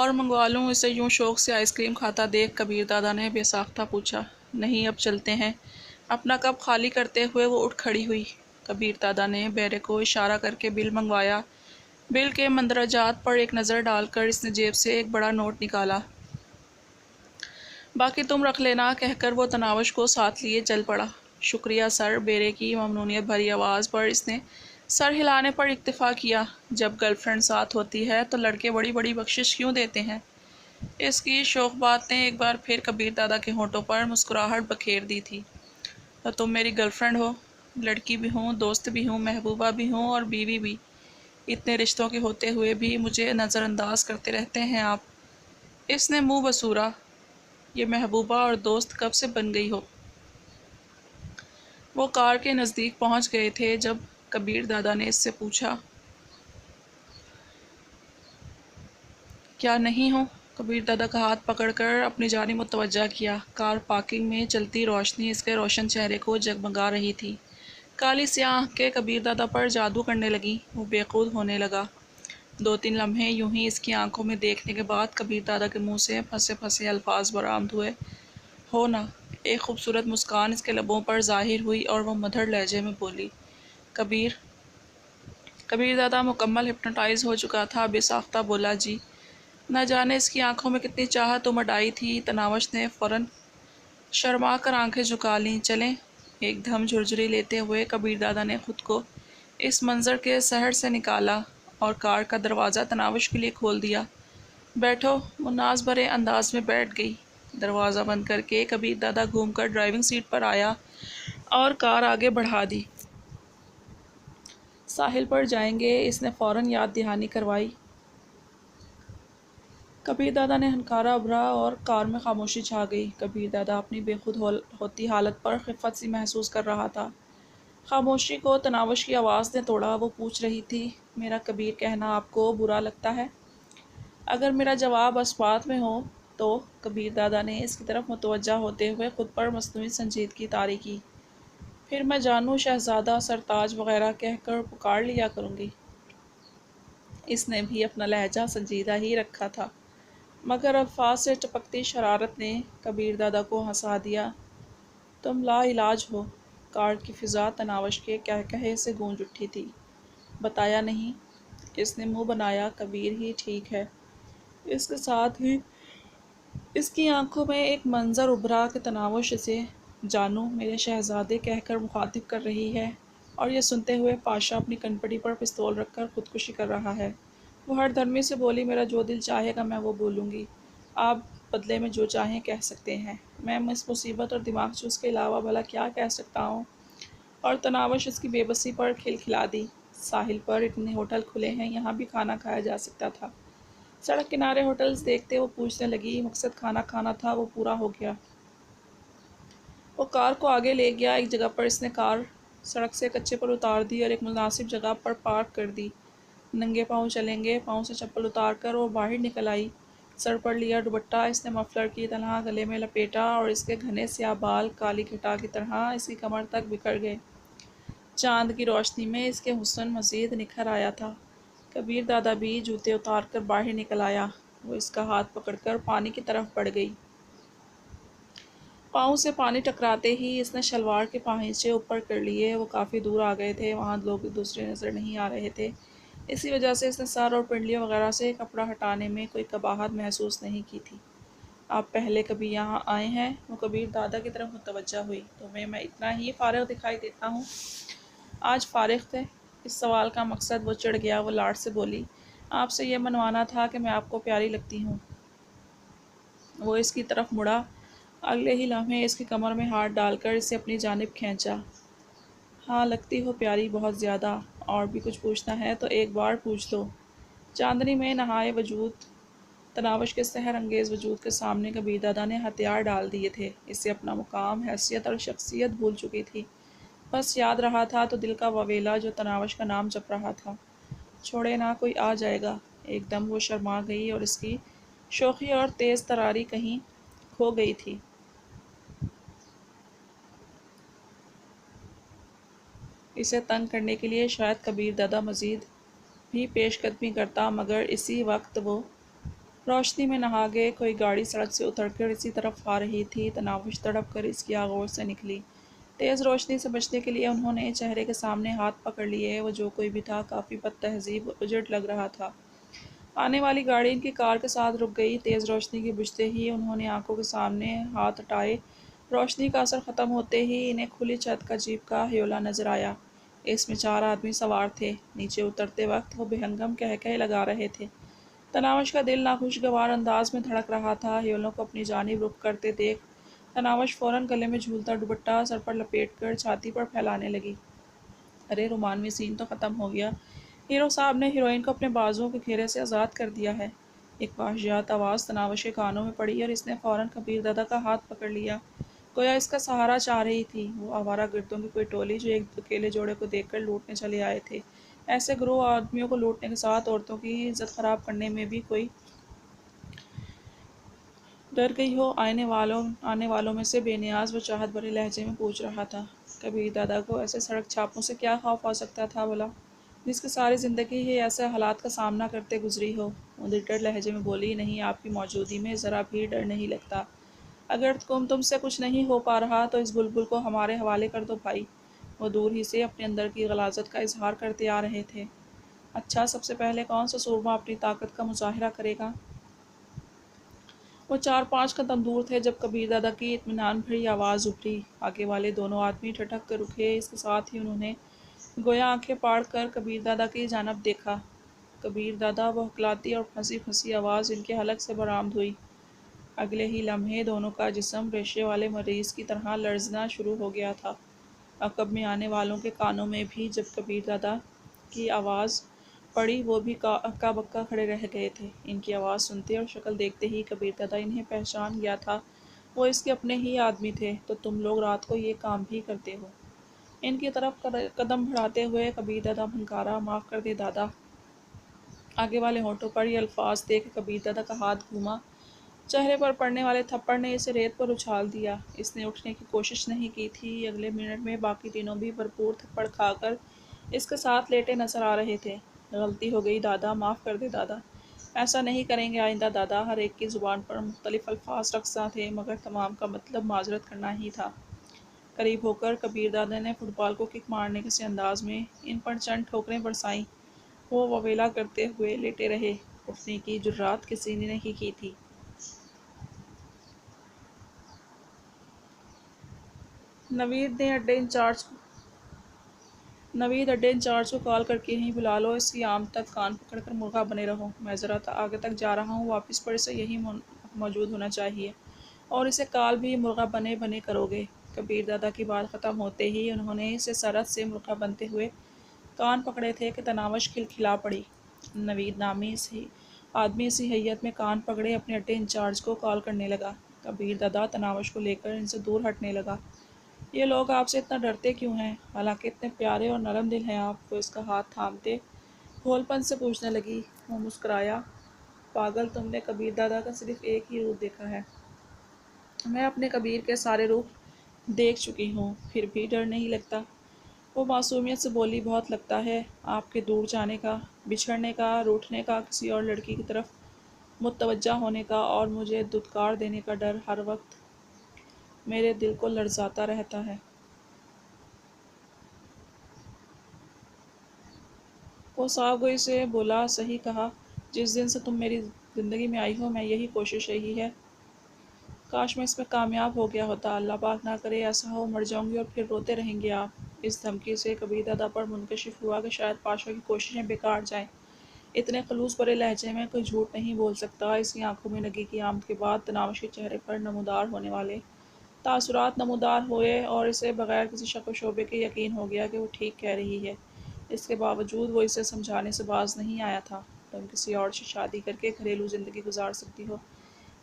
اور منگوا لوں اسے؟ یوں شوق سے آئس کریم کھاتا دیکھ کبیر دادا نے بے ساختہ پوچھا۔ نہیں، اب چلتے ہیں۔ اپنا کپ خالی کرتے ہوئے وہ اٹھ کھڑی ہوئی۔ کبیر دادا نے بیرے کو اشارہ کر کے بل منگوایا۔ بل کے مندرجات پر ایک نظر ڈال کر اس نے جیب سے ایک بڑا نوٹ نکالا۔ باقی تم رکھ لینا کہہ کر وہ تناوش کو ساتھ لیے چل پڑا۔ شکریہ سر، بیرے کی ممنونیت بھری آواز پر اس نے سر ہلانے پر اکتفا کیا۔ جب گرل فرینڈ ساتھ ہوتی ہے تو لڑکے بڑی بڑی بخشش کیوں دیتے ہیں؟ اس کی شوخ بات نے ایک بار پھر کبیر دادا کے ہونٹوں پر مسکراہٹ بکھیر دی تھی۔ تو تم میری گرل فرینڈ ہو، لڑکی بھی ہوں، دوست بھی ہوں، محبوبہ بھی ہوں اور بیوی بھی۔ اتنے رشتوں کے ہوتے ہوئے بھی مجھے نظر انداز کرتے رہتے ہیں آپ۔ اس نے منہ بسورا۔ یہ محبوبہ اور دوست کب سے بن گئی ہو؟ وہ کار کے نزدیک پہنچ گئے تھے جب کبیر دادا نے اس سے پوچھا۔ کیا نہیں ہو؟ کبیر دادا کا ہاتھ پکڑ کر اپنی جانب متوجہ کیا۔ کار پارکنگ میں چلتی روشنی اس کے روشن چہرے کو جگمگا رہی تھی۔ کالی سیاہ آنکھیں کبیر دادا پر جادو کرنے لگیں۔ وہ بے خود ہونے لگا۔ 2-3 لمحے یوں ہی اس کی آنکھوں میں دیکھنے کے بعد کبیر دادا کے منہ سے پھنسے پھنسے الفاظ برآمد ہوئے۔ ہو نا؟ ایک خوبصورت مسکان اس کے لبوں پر ظاہر ہوئی اور وہ مدھر لہجے میں بولی۔ کبیر دادا مکمل ہپنوٹائز ہو چکا تھا، بے ساختہ بولا۔ جی؟ نہ جانے اس کی آنکھوں میں کتنی چاہت امڈ آئی تھی۔ تناوش نے فوراً شرما کر آنکھیں جھکا لیں۔ چلیں؟ ایک دم جھرجھری لیتے ہوئے کبیر دادا نے خود کو اس منظر کے سحر سے نکالا اور کار کا دروازہ تناوش کے لیے کھول دیا۔ بیٹھو۔ وہ ناز بھرے انداز میں بیٹھ گئی۔ دروازہ بند کر کے کبیر دادا گھوم کر ڈرائیونگ سیٹ پر آیا اور کار آگے بڑھا دی۔ ساحل پر جائیں گے، اس نے فوراً یاد دہانی کروائی۔ کبیر دادا نے ہنکارا بھرا اور کار میں خاموشی چھا گئی۔ کبیر دادا اپنی بے خود ہوتی حالت پر خفت سی محسوس کر رہا تھا۔ خاموشی کو تناوش کی آواز نے توڑا۔ وہ پوچھ رہی تھی، میرا کبیر کہنا آپ کو برا لگتا ہے؟ اگر میرا جواب اسبات میں ہو تو؟ کبیر دادا نے اس کی طرف متوجہ ہوتے ہوئے خود پر مصنوعی سنجیدگی طاری کی۔ پھر میں جانو شہزادہ، سرتاج وغیرہ کہہ کر پکار لیا کروں گی۔ اس نے بھی اپنا لہجہ سنجیدہ ہی رکھا تھا، مگر الفاظ سے ٹپکتی شرارت نے کبیر دادا کو ہنسا دیا۔ تم لا علاج ہو۔ کار کی فضا تناوش کے کہے سے گونج اٹھی تھی۔ بتایا نہیں؟ اس نے منہ بنایا۔ کبیر ہی ٹھیک ہے۔ اس کے ساتھ ہی اس کی آنکھوں میں ایک منظر ابھرا کہ تناوش اسے جانو میرے شہزادے کہہ کر مخاطب کر رہی ہے، اور یہ سنتے ہوئے پاشا اپنی کنپٹی پر پستول رکھ کر خودکشی کر رہا ہے۔ وہ ہر دھرمی سے بولی، میرا جو دل چاہے گا میں وہ بولوں گی، آپ بدلے میں جو چاہیں کہہ سکتے ہیں۔ میں اس مصیبت اور دماغ چوس کے علاوہ بھلا کیا کہہ سکتا ہوں؟ اور تناوش اس کی بے بسی پر کھلکھلا دی۔ ساحل پر اتنے ہوٹل کھلے ہیں، یہاں بھی کھانا کھایا جا سکتا تھا۔ سڑک کنارے ہوٹلز دیکھتے وہ پوچھنے لگی، مقصد کھانا کھانا تھا، وہ پورا ہو گیا۔ وہ کار کو آگے لے گیا۔ ایک جگہ پر اس نے کار سڑک سے کچے پر اتار دی اور ایک مناسب جگہ پر پارک کر دی۔ ننگے پاؤں چلیں گے؟ پاؤں سے چپل اتار کر وہ باہر نکل آئی۔ سر پر لیا دوپٹہ اس نے مفلر کی طرح گلے میں لپیٹا اور اس کے گھنے سیاہ بال کالی گھٹا کی طرح اس کی کمر تک بکھر گئے۔ چاند کی روشنی میں اس کے حسن مزید نکھر آیا تھا۔ کبیر دادا بھی جوتے اتار کر باہر نکل آیا۔ وہ اس کا ہاتھ پکڑ کر پانی کی طرف بڑھ گئی۔ پاؤں سے پانی ٹکراتے ہی اس نے شلوار کے پاہنچے اوپر کر لیے۔ وہ کافی دور آ گئے تھے، وہاں لوگ ایک دوسرے نظر نہیں آ رہے تھے، اسی وجہ سے اس نے سر اور پنڈلیوں وغیرہ سے کپڑا ہٹانے میں کوئی قباحت محسوس نہیں کی تھی۔ آپ پہلے کبھی یہاں آئے ہیں؟ وہ کبیر دادا کی طرف متوجہ ہوئی۔ تمہیں میں اتنا ہی فارغ دکھائی دیتا ہوں؟ آج فارغ تھے؟ اس سوال کا مقصد وہ چڑھ گیا۔ وہ لاڈ سے بولی، آپ سے یہ منوانا تھا کہ میں آپ کو پیاری لگتی ہوں۔ وہ اس کی طرف مڑا۔ اگلے ہی لمحے اس کی کمر میں ہاتھ ڈال کر اسے اپنی جانب کھینچا۔ ہاں لگتی ہو پیاری، بہت زیادہ۔ اور بھی کچھ پوچھنا ہے تو ایک بار پوچھ لو۔ چاندنی میں نہائے وجود تناوش کے سحر انگیز وجود کے سامنے کبیر دادا نے ہتھیار ڈال دیے تھے۔ اسے اپنا مقام، حیثیت اور شخصیت بھول چکی تھی۔ بس یاد رہا تھا تو دل کا واویلا جو تناوش کا نام جپ رہا تھا۔ چھوڑے نا، کوئی آ جائے گا۔ ایک دم وہ شرما گئی اور اس کی شوخی اور تیز تراری کہیں کھو گئی تھی۔ اسے تنگ کرنے کے لیے شاید کبیر دادا مزید بھی پیش قدمی کرتا، مگر اسی وقت وہ روشنی میں نہا گئے۔ کوئی گاڑی سڑک سے اتر کر اسی طرف آ رہی تھی۔ تناوش تڑپ کر اس کی آغوش سے نکلی۔ تیز روشنی سے بچنے کے لیے انہوں نے چہرے کے سامنے ہاتھ پکڑ لیے۔ وہ جو کوئی بھی تھا کافی بد تہذیب اور اجڑ لگ رہا تھا۔ آنے والی گاڑی ان کی کار کے ساتھ رک گئی۔ تیز روشنی کے بجھتے ہی انہوں نے آنکھوں کے سامنے ہاتھ ہٹائے۔ روشنی کا اثر ختم ہوتے ہی انہیں کھلی چھت کا جیپ کا ہیولہ نظر آیا۔ اس میں 4 آدمی سوار تھے۔ نیچے اترتے وقت وہ بے ہنگم قہقہے لگا رہے تھے۔ تناوش کا دل ناخوشگوار انداز میں دھڑک رہا تھا۔ ہیولوں کو اپنی جانب رخ کرتے دیکھ تناوش فوراً گلے میں جھولتا دوپٹہ سر پر لپیٹ کر چھاتی پر پھیلانے لگی۔ ارے رومانوی سین تو ختم ہو گیا۔ ہیرو صاحب نے ہیروئن کو اپنے بازوؤں کے گھیرے سے آزاد کر دیا ہے۔ ایک واہیات آواز تناوش کے کانوں میں پڑی اور اس نے فوراً کبیر دادا کا ہاتھ پکڑ لیا، گویا اس کا سہارا چاہ رہی تھی۔ وہ آوارہ گردوں کی کوئی ٹولی جو ایک اکیلے جوڑے کو دیکھ کر لوٹنے چلے آئے تھے۔ ایسے گروہ آدمیوں کو لوٹنے کے ساتھ عورتوں کی عزت خراب کرنے میں بھی کوئی ڈر گئی ہو؟ آنے والوں میں سے بے نیاز و چاہت بھرے لہجے میں پوچھ رہا تھا۔ کبیر دادا کو ایسے سڑک چھاپوں سے کیا خوف آ سکتا تھا بھلا، جس کی ساری زندگی ہی ایسے حالات کا سامنا کرتے گزری ہو؟ وہ نڈر لہجے میں بولی، نہیں، آپ کی موجودگی میں ذرا بھی ڈر نہیں لگتا۔ اگر تم سے کچھ نہیں ہو پا رہا تو اس بلبل کو ہمارے حوالے کر دو بھائی۔ وہ دور ہی سے اپنے اندر کی غلاظت کا اظہار کرتے آ رہے تھے۔ اچھا، سب سے پہلے کون سا سورما اپنی طاقت کا مظاہرہ کرے گا؟ وہ 4-5 قدم دور تھے جب کبیر دادا کی اطمینان بھری آواز ابھری۔ آگے والے دونوں آدمی ٹھٹک کر رکے۔ اس کے ساتھ ہی انہوں نے گویا آنکھیں پھاڑ کر کبیر دادا کی جانب دیکھا۔ کبیر دادا، وہ ہکلاتی اور پھنسی پھنسی آواز ان کے حلق سے برآمد ہوئی۔ اگلے ہی لمحے دونوں کا جسم ریشے والے مریض کی طرح لرزنا شروع ہو گیا تھا۔ عقب میں آنے والوں کے کانوں میں بھی جب کبیر دادا کی آواز پڑی وہ بھی اکا بکا کھڑے رہ گئے تھے۔ ان کی آواز سنتے اور شکل دیکھتے ہی کبیر دادا انہیں پہچان گیا تھا۔ وہ اس کے اپنے ہی آدمی تھے۔ تو تم لوگ رات کو یہ کام بھی کرتے ہو؟ ان کی طرف قدم بڑھاتے ہوئے کبیر دادا بھنکارا، معاف کر دے دادا۔ آگے والے ہونٹوں پر یہ الفاظ دیکھ کبیر دادا کا ہاتھ گھوما۔ چہرے پر پڑنے والے تھپڑ نے اسے ریت پر اچھال دیا۔ اس نے اٹھنے کی کوشش نہیں کی تھی۔ اگلے منٹ میں باقی تینوں بھی بھرپور تھپڑ کھا کر اس کے ساتھ لیٹے نظر آ رہے تھے۔ غلطی ہو گئی دادا، معاف کر دے دادا۔ ایسا نہیں کریں گے آئندہ دادا۔ ہر ایک کی زبان پر مختلف الفاظ رقصاں تھے مگر تمام کا مطلب معذرت کرنا ہی تھا۔ قریب ہو کر کبیر دادا نے فٹ بال کو کک مارنے کے سے انداز میں ان پر چند ٹھوکریں برسائیں۔ وہ وویلا کرتے ہوئے لیٹے رہے۔ اٹھنے کی جرات کسی نے نہیں کی تھی۔ نوید اڈے انچارج کو کال کر کے یہیں بلا لو۔ اس کی آمد تک کان پکڑ کر مرغا بنے رہو۔ میں ذرا آگے تک جا رہا ہوں، واپس پر اسے یہیں موجود ہونا چاہیے، اور اسے کال بھی مرغا بنے بنے کرو گے۔ کبیر دادا کی بات ختم ہوتے ہی انہوں نے اسے سرعت سے مرغا بنتے ہوئے کان پکڑے تھے کہ تناوش کھلکھلا پڑی۔ نوید نامی آدمی اسی حیت میں کان پکڑے اپنے اڈے انچارج کو کال کرنے لگا۔ کبیر دادا تناوش کو لے کر ان سے دور ہٹنے لگا۔ یہ لوگ آپ سے اتنا ڈرتے کیوں ہیں؟ حالانکہ اتنے پیارے اور نرم دل ہیں آپ۔ وہ اس کا ہاتھ تھامتے بھول پن سے پوچھنے لگی۔ وہ مسکرایا، پاگل، تم نے کبیر دادا کا صرف ایک ہی روپ دیکھا ہے۔ میں اپنے کبیر کے سارے روپ دیکھ چکی ہوں، پھر بھی ڈر نہیں لگتا؟ وہ معصومیت سے بولی، بہت لگتا ہے۔ آپ کے دور جانے کا، بچھڑنے کا، روٹھنے کا، کسی اور لڑکی کی طرف متوجہ ہونے کا اور مجھے دھتکار دینے کا ڈر ہر وقت میرے دل کو لرزاتا رہتا ہے۔ وہ صاف گوئی سے بولا، صحیح کہا، جس دن سے تم میری زندگی میں آئی ہو میں یہی کوشش رہی ہے۔ کاش میں اس میں کامیاب ہو گیا ہوتا۔ اللہ پاک نہ کرے ایسا ہو، مر جاؤں گی اور پھر روتے رہیں گے آپ۔ اس دھمکی سے کبیر دادا پر منکشف ہوا کہ شاید پاشا کی کوششیں بیکار جائیں۔ اتنے خلوص بھرے لہجے میں کوئی جھوٹ نہیں بول سکتا۔ اس کی آنکھوں میں نگی کی آمد کے بعد تناوش کے چہرے پر نمودار ہونے والے تاثرات نمودار ہوئے اور اسے بغیر کسی شک و شبے کے یقین ہو گیا کہ وہ ٹھیک کہہ رہی ہے۔ اس کے باوجود وہ اسے سمجھانے سے باز نہیں آیا تھا، تم کسی اور سے شادی کر کے گھریلو زندگی گزار سکتی ہو،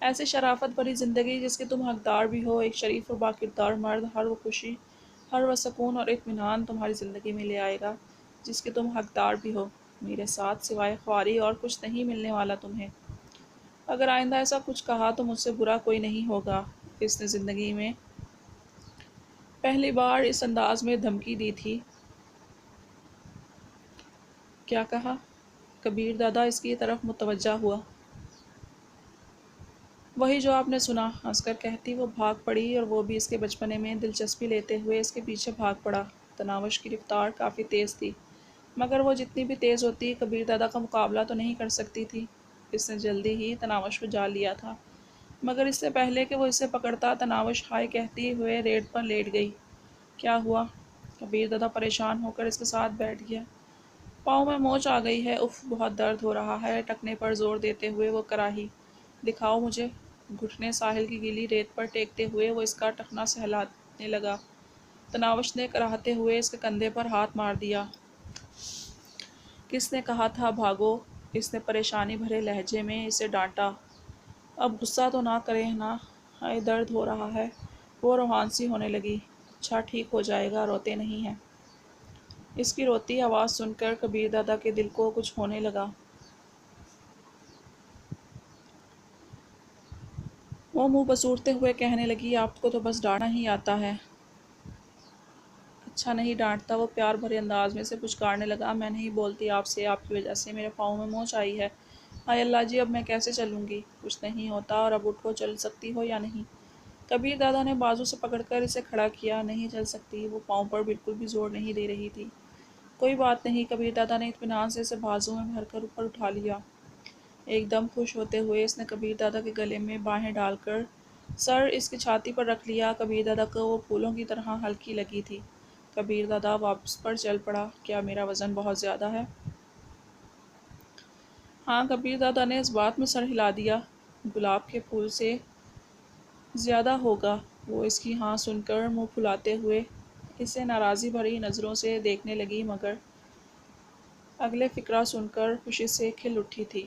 ایسی شرافت بھری زندگی جس کے تم حقدار بھی ہو۔ ایک شریف اور باکردار مرد ہر وہ خوشی، ہر وہ سکون اور اطمینان تمہاری زندگی میں لے آئے گا جس کے تم حقدار بھی ہو۔ میرے ساتھ سوائے خواری اور کچھ نہیں ملنے والا تمہیں۔ اگر آئندہ ایسا کچھ کہا تو مجھ سے برا کوئی نہیں ہوگا۔ اس نے زندگی میں پہلی بار اس انداز میں دھمکی دی تھی۔ کیا کہا؟ کبیر دادا اس کی طرف متوجہ ہوا۔ وہی جو آپ نے سنا، ہنس کر کہتی وہ بھاگ پڑی، اور وہ بھی اس کے بچپنے میں دلچسپی لیتے ہوئے اس کے پیچھے بھاگ پڑا۔ تناوش کی رفتار کافی تیز تھی، مگر وہ جتنی بھی تیز ہوتی کبیر دادا کا مقابلہ تو نہیں کر سکتی تھی۔ اس نے جلدی ہی تناوش کو جال لیا تھا، مگر اس سے پہلے کہ وہ اسے پکڑتا، تناوش ہائے کہتی ہوئے ریت پر لیٹ گئی۔ کیا ہوا؟ کبیر دادا پریشان ہو کر اس کے ساتھ بیٹھ گیا۔ پاؤں میں موچ آ گئی ہے، اف بہت درد ہو رہا ہے، ٹکنے پر زور دیتے ہوئے وہ کراہی۔ دکھاؤ مجھے۔ گھٹنے ساحل کی گیلی ریت پر ٹیکتے ہوئے وہ اس کا ٹخنا سہلانے لگا۔ تناوش نے کراہتے ہوئے اس کے کندھے پر ہاتھ مار دیا۔ کس نے کہا تھا بھاگو؟ اس نے پریشانی بھرے لہجے میں اسے ڈانٹا۔ اب غصہ تو نہ کریں نا، ہائے درد ہو رہا ہے۔ وہ روحان سی ہونے لگی۔ اچھا ٹھیک ہو جائے گا، روتے نہیں ہیں۔ اس کی روتی آواز سن کر کبیر دادا کے دل کو کچھ ہونے لگا۔ وہ منہ بسوڑتے ہوئے کہنے لگی، آپ کو تو بس ڈانٹنا ہی آتا ہے۔ اچھا نہیں ڈانٹتا، وہ پیار بھرے انداز میں سے پچکارنے لگا۔ میں نہیں بولتی آپ سے، آپ کی وجہ سے میرے پاؤں میں موچ آئی ہے۔ ہائے اللہ جی، اب میں کیسے چلوں گی؟ کچھ نہیں ہوتا، اور اب اٹھو، چل سکتی ہو یا نہیں؟ کبیر دادا نے بازو سے پکڑ کر اسے کھڑا کیا۔ نہیں چل سکتی، وہ پاؤں پر بالکل بھی زور نہیں دے رہی تھی۔ کوئی بات نہیں، کبیر دادا نے اطمینان سے اسے بازو میں بھر کر اوپر اٹھا لیا۔ ایک دم خوش ہوتے ہوئے اس نے کبیر دادا کے گلے میں باہیں ڈال کر سر اس کی چھاتی پر رکھ لیا۔ کبیر دادا کو وہ پھولوں کی طرح ہلکی لگی تھی۔ کبیر دادا واپس پر چل پڑا۔ کیا میرا وزن بہت زیادہ ہے؟ ہاں، کبیر دادا نے اس بات میں سر ہلا دیا۔ گلاب کے پھول سے زیادہ ہوگا۔ وہ اس کی ہاں سن کر منہ پھلاتے ہوئے اسے ناراضی بھری نظروں سے دیکھنے لگی، مگر اگلے فقرہ سن کر خوشی سے کھل اٹھی تھی۔